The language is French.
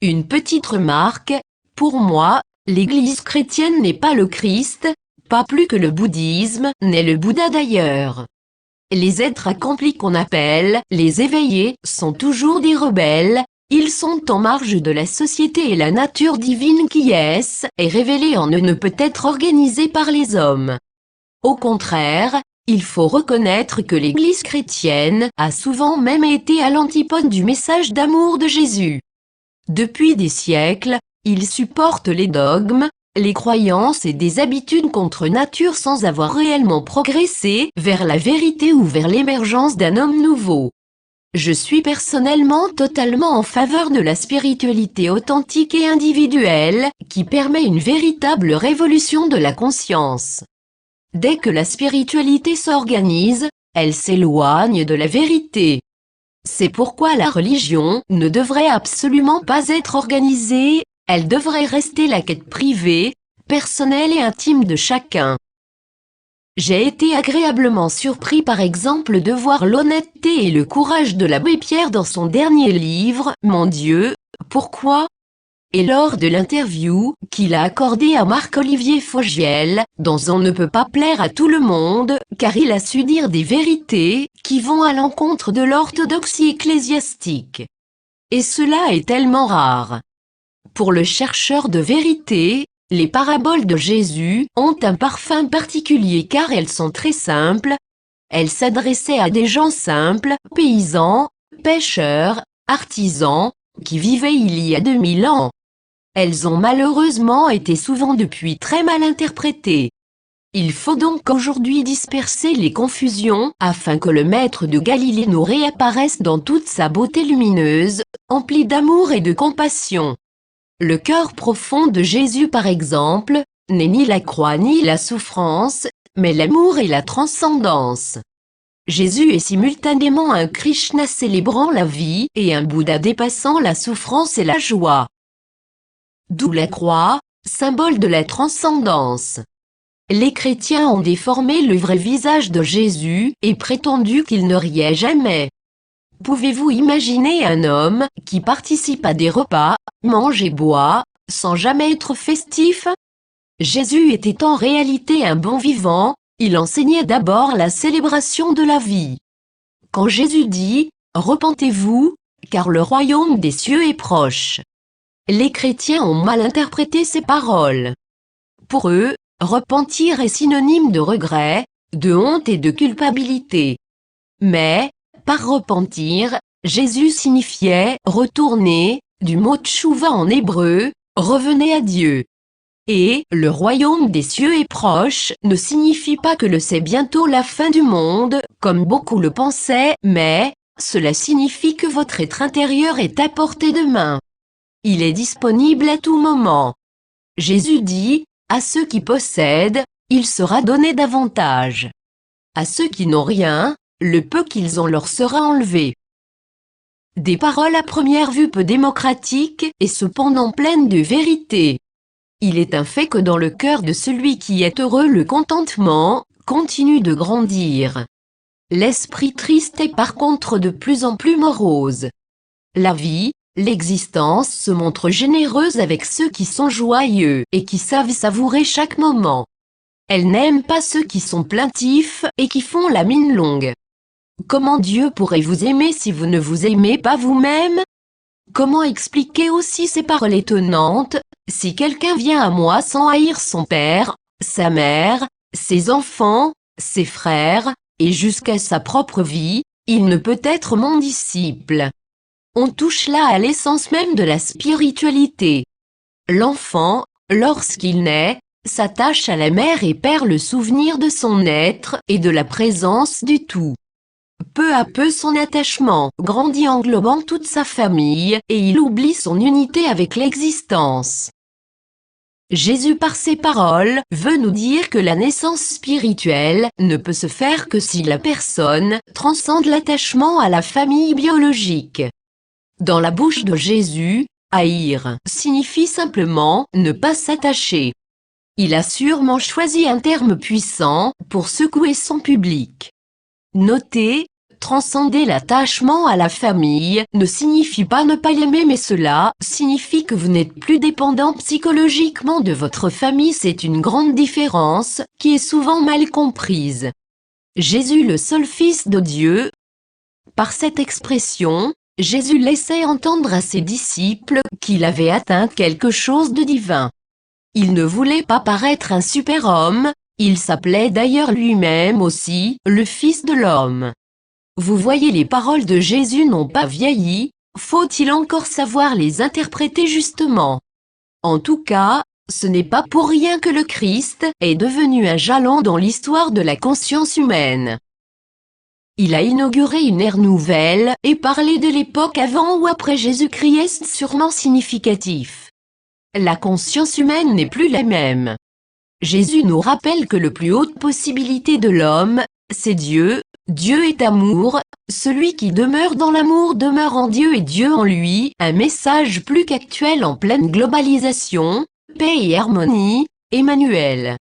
Une petite remarque, pour moi, l'Église chrétienne n'est pas le Christ, pas plus que le bouddhisme n'est le Bouddha d'ailleurs. Les êtres accomplis qu'on appelle les éveillés sont toujours des rebelles, ils sont en marge de la société et la nature divine qui est révélée en eux ne peut être organisée par les hommes. Au contraire, il faut reconnaître que l'Église chrétienne a souvent même été à l'antipode du message d'amour de Jésus. Depuis des siècles, il supporte les dogmes, les croyances et des habitudes contre nature sans avoir réellement progressé vers la vérité ou vers l'émergence d'un homme nouveau. Je suis personnellement totalement en faveur de la spiritualité authentique et individuelle, qui permet une véritable révolution de la conscience. Dès que la spiritualité s'organise, elle s'éloigne de la vérité. C'est pourquoi la religion ne devrait absolument pas être organisée, elle devrait rester la quête privée, personnelle et intime de chacun. J'ai été agréablement surpris par exemple de voir l'honnêteté et le courage de l'abbé Pierre dans son dernier livre, Mon Dieu, pourquoi ? Et lors de l'interview qu'il a accordée à Marc-Olivier Fogiel, dans On ne peut pas plaire à tout le monde, car il a su dire des vérités qui vont à l'encontre de l'orthodoxie ecclésiastique. Et cela est tellement rare. Pour le chercheur de vérité, les paraboles de Jésus ont un parfum particulier car elles sont très simples. Elles s'adressaient à des gens simples, paysans, pêcheurs, artisans, qui vivaient il y a 2000 ans. Elles ont malheureusement été souvent depuis très mal interprétées. Il faut donc aujourd'hui disperser les confusions afin que le Maître de Galilée nous réapparaisse dans toute sa beauté lumineuse, emplie d'amour et de compassion. Le cœur profond de Jésus par exemple, n'est ni la croix ni la souffrance, mais l'amour et la transcendance. Jésus est simultanément un Krishna célébrant la vie et un Bouddha dépassant la souffrance et la joie. D'où la croix, symbole de la transcendance. Les chrétiens ont déformé le vrai visage de Jésus et prétendu qu'il ne riait jamais. Pouvez-vous imaginer un homme qui participe à des repas, mange et boit, sans jamais être festif? Jésus était en réalité un bon vivant, il enseignait d'abord la célébration de la vie. Quand Jésus dit « Repentez-vous, car le royaume des cieux est proche », les chrétiens ont mal interprété ces paroles. Pour eux, repentir est synonyme de regret, de honte et de culpabilité. Mais, par repentir, Jésus signifiait « retourner », du mot tchouva en hébreu, « revenez à Dieu ». Et « le royaume des cieux est proche » ne signifie pas que c'est bientôt la fin du monde, comme beaucoup le pensaient, mais cela signifie que votre être intérieur est à portée de main. Il est disponible à tout moment. Jésus dit, à ceux qui possèdent, il sera donné davantage. À ceux qui n'ont rien, le peu qu'ils ont leur sera enlevé. Des paroles à première vue peu démocratiques et cependant pleines de vérité. Il est un fait que dans le cœur de celui qui est heureux le contentement continue de grandir. L'esprit triste est par contre de plus en plus morose. La vie, l'existence se montre généreuse avec ceux qui sont joyeux et qui savent savourer chaque moment. Elle n'aime pas ceux qui sont plaintifs et qui font la mine longue. Comment Dieu pourrait vous aimer si vous ne vous aimez pas vous-même? Comment expliquer aussi ces paroles étonnantes? Si quelqu'un vient à moi sans haïr son père, sa mère, ses enfants, ses frères, et jusqu'à sa propre vie, il ne peut être mon disciple. On touche là à l'essence même de la spiritualité. L'enfant, lorsqu'il naît, s'attache à la mère et perd le souvenir de son être et de la présence du tout. Peu à peu son attachement grandit englobant toute sa famille et il oublie son unité avec l'existence. Jésus par ses paroles veut nous dire que la naissance spirituelle ne peut se faire que si la personne transcende l'attachement à la famille biologique. Dans la bouche de Jésus, haïr signifie simplement ne pas s'attacher. Il a sûrement choisi un terme puissant pour secouer son public. Notez, Transcender l'attachement à la famille ne signifie pas ne pas l'aimer, mais cela signifie que vous n'êtes plus dépendant psychologiquement de votre famille. C'est une grande différence qui est souvent mal comprise. Jésus, le seul Fils de Dieu. Par cette expression, Jésus laissait entendre à ses disciples qu'il avait atteint quelque chose de divin. Il ne voulait pas paraître un super-homme, il s'appelait d'ailleurs lui-même aussi le Fils de l'homme. Vous voyez, les paroles de Jésus n'ont pas vieilli, faut-il encore savoir les interpréter justement. En tout cas, ce n'est pas pour rien que le Christ est devenu un jalon dans l'histoire de la conscience humaine. Il a inauguré une ère nouvelle, et parler de l'époque avant ou après Jésus-Christ est sûrement significatif. La conscience humaine n'est plus la même. Jésus nous rappelle que la plus haute possibilité de l'homme, c'est Dieu. Dieu est amour, celui qui demeure dans l'amour demeure en Dieu et Dieu en lui. Un message plus qu'actuel en pleine globalisation, paix et harmonie, Emmanuel.